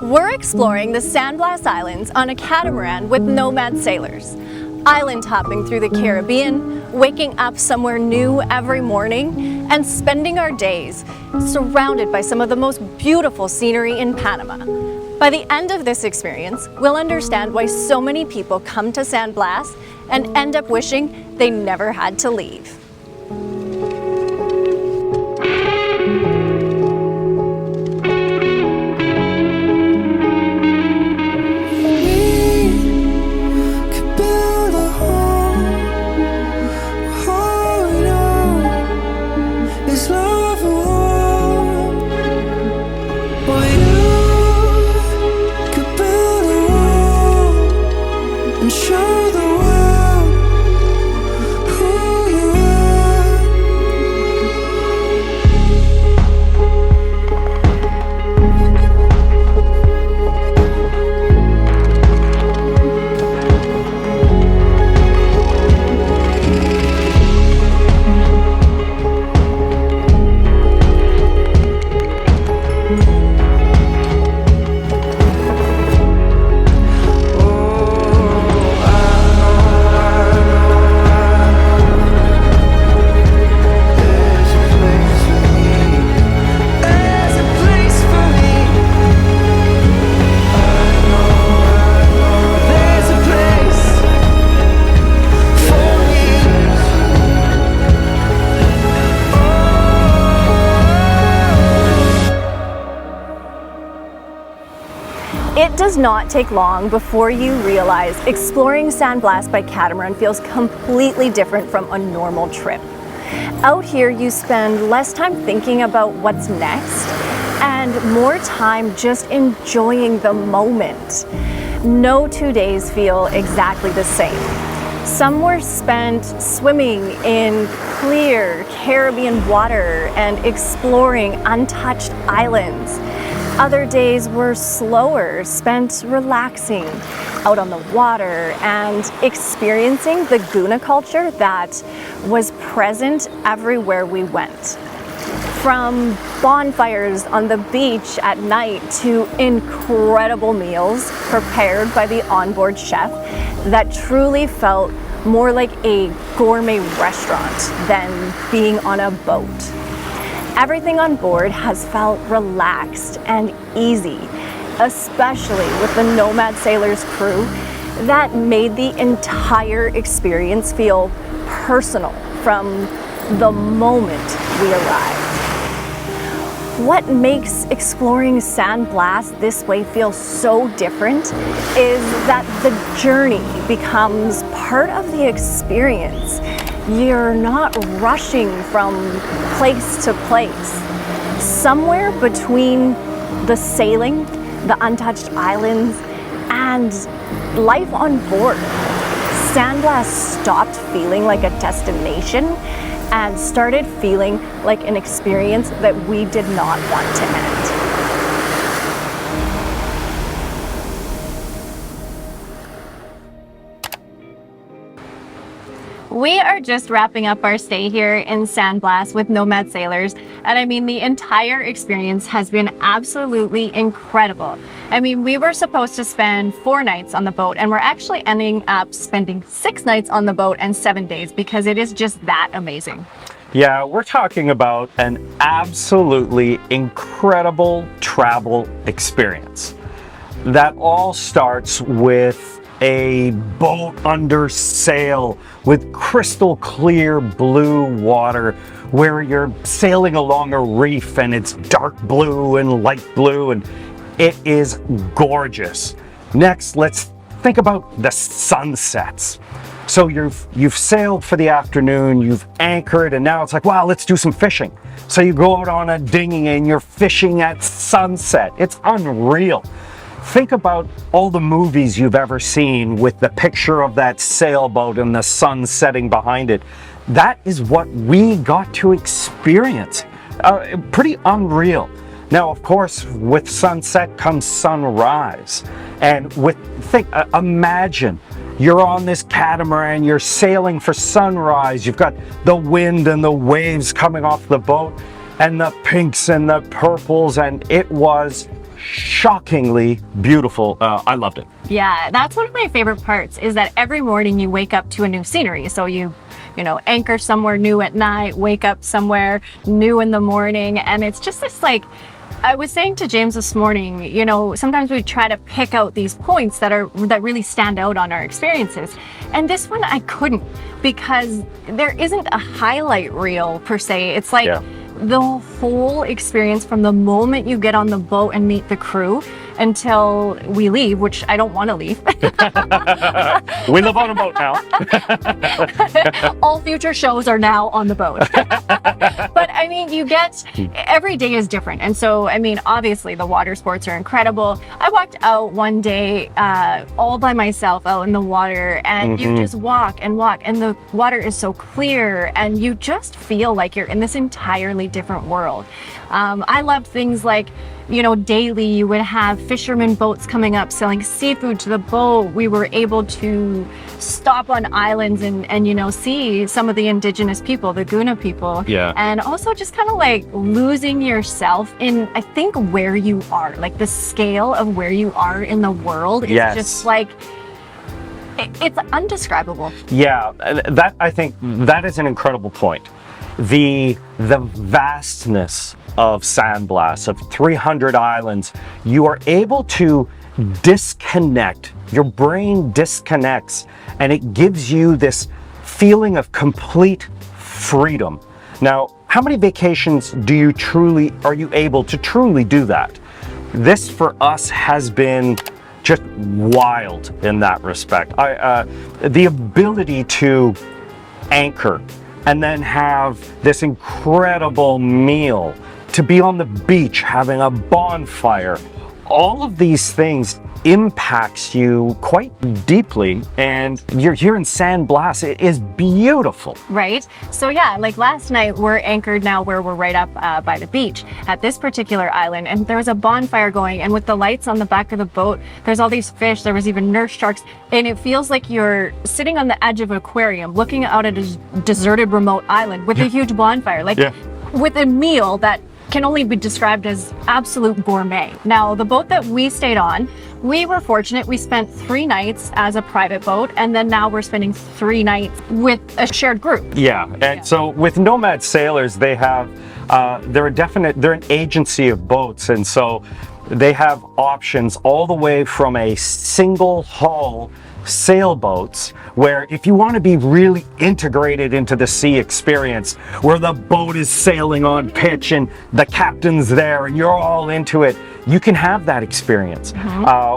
We're exploring the San Blas Islands on a catamaran with nomad sailors. Island hopping through the Caribbean, waking up somewhere new every morning, and spending our days surrounded by some of the most beautiful scenery in Panama. By the end of this experience, we'll understand why so many people come to San Blas and end up wishing they never had to leave. It does not take long before you realize exploring San Blas by catamaran feels completely different from a normal trip. Out here, you spend less time thinking about what's next and more time just enjoying the moment. No 2 days feel exactly the same. Some were spent swimming in clear Caribbean water and exploring untouched islands. Other days were slower, spent relaxing out on the water and experiencing the Guna culture that was present everywhere we went. From bonfires on the beach at night to incredible meals prepared by the onboard chef that truly felt more like a gourmet restaurant than being on a boat. Everything on board has felt relaxed and easy, especially with the Nomad Sailors crew that made the entire experience feel personal from the moment we arrived. What makes exploring San Blas this way feel so different is that the journey becomes part of the experience. You're not rushing from place to place. Somewhere between the sailing, the untouched islands, and life on board, San Blas stopped feeling like a destination and started feeling like an experience that we did not want to end. We are just wrapping up our stay here in San Blas with Nomad Sailors, and I mean, the entire experience has been absolutely incredible. I mean, we were supposed to spend 4 nights on the boat, and we're actually ending up spending 6 nights on the boat and 7 days because it is just that amazing. Yeah, we're talking about an absolutely incredible travel experience. That all starts with a boat under sail with crystal clear blue water where you're sailing along a reef and it's dark blue and light blue and it is gorgeous. Next, let's think about the sunsets. So you've sailed for the afternoon, you've anchored, and now it's like, wow, let's do some fishing. So you go out on a dinghy and you're fishing at sunset. It's unreal. Think about all the movies you've ever seen with the picture of that sailboat and the sun setting behind it. That is what we got to experience. Pretty unreal. Now, of course, with sunset comes sunrise. And imagine you're on this catamaran, you're sailing for sunrise, you've got the wind and the waves coming off the boat, and the pinks and the purples, and it was shockingly beautiful. I loved it. Yeah, that's one of my favorite parts, is that every morning you wake up to a new scenery. So you know, anchor somewhere new at night, wake up somewhere new in the morning. And it's just this, like, I was saying to James this morning, you know, sometimes we try to pick out these points that really stand out on our experiences. And this one I couldn't, because there isn't a highlight reel per se. It's like the whole experience from the moment you get on the boat and meet the crew until we leave, which I don't want to leave. We live on a boat now. All future shows are now on the boat. But I mean, every day is different. And so, I mean, obviously the water sports are incredible. I walked out one day all by myself out in the water, and you just walk, and the water is so clear, and you just feel like you're in this entirely different world. I loved things like, you know, daily you would have fishermen boats coming up selling seafood to the boat. We were able to stop on islands and you know, see some of the indigenous people, the Guna people. Yeah. And also just kind of like losing yourself in, I think, where you are, like the scale of where you are in the world is just like, it's undescribable. Yeah, I think that is an incredible point. The vastness of San Blas, of 300 islands, you are able to disconnect. Your brain disconnects, and it gives you this feeling of complete freedom. Now, how many vacations are you able to truly do that? This for us has been just wild in that respect. The ability to anchor and then have this incredible meal, to be on the beach having a bonfire, all of these things impacts you quite deeply, and you're here in San Blas. It is beautiful. Right? So yeah, like last night we're anchored now where we're right up by the beach at this particular island, and there was a bonfire going, and with the lights on the back of the boat, there's all these fish, there was even nurse sharks, and it feels like you're sitting on the edge of an aquarium looking out at a deserted remote island with a huge bonfire, like with a meal that can only be described as absolute gourmet. Now, the boat that we stayed on, we were fortunate. We spent 3 nights as a private boat, and then now we're spending 3 nights with a shared group. So with Nomad Sailors, they have they're an agency of boats, and so they have options all the way from a single hull sailboats, where if you want to be really integrated into the sea experience, where the boat is sailing on pitch and the captain's there and you're all into it, you can have that experience.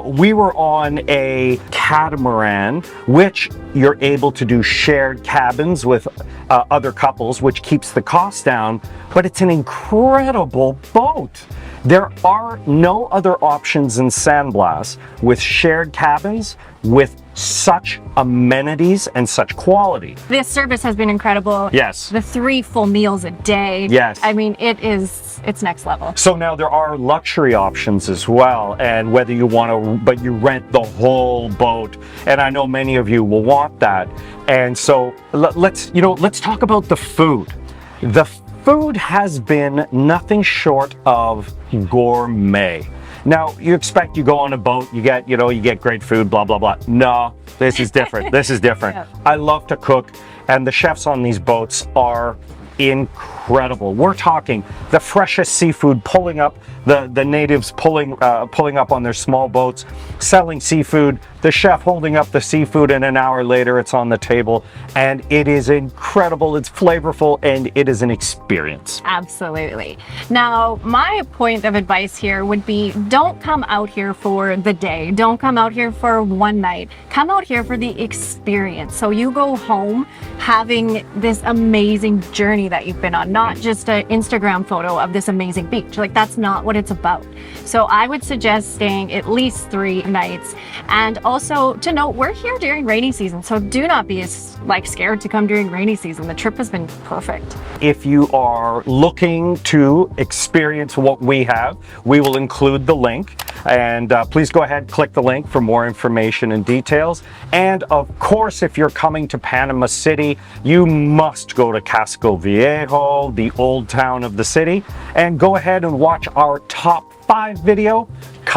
We were on a catamaran, which you're able to do shared cabins with other couples, which keeps the cost down, but it's an incredible boat. There are no other options in San Blas with shared cabins with such amenities and such quality. This service has been incredible. Yes. The 3 full meals a day. Yes. I mean, it's next level. So now there are luxury options as well, and whether you want to, but you rent the whole boat, and I know many of you will want that. And so let's talk about the food. The food has been nothing short of gourmet. Now, you go on a boat, you get great food, blah, blah, blah. No, this is different. This is different. Yeah. I love to cook, and the chefs on these boats are incredible. We're talking the freshest seafood, pulling up the natives pulling up on their small boats, selling seafood, the chef holding up the seafood, and an hour later it's on the table, and it is incredible, it's flavorful, and it is an experience. Absolutely. Now, my point of advice here would be, don't come out here for the day, don't come out here for one night, come out here for the experience. So you go home having this amazing journey that you've been on, not just an Instagram photo of this amazing beach. Like, that's not what it's about. So I would suggest staying at least 3 nights. And also to note, we're here during rainy season, so do not be scared to come during rainy season. The trip has been perfect. If you are looking to experience what we have, we will include the link, and please go ahead, click the link for more information and details. And of course, if you're coming to Panama City, you must go to Casco Viejo, the old town of the city, and go ahead and watch our top 5 video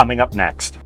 coming up next.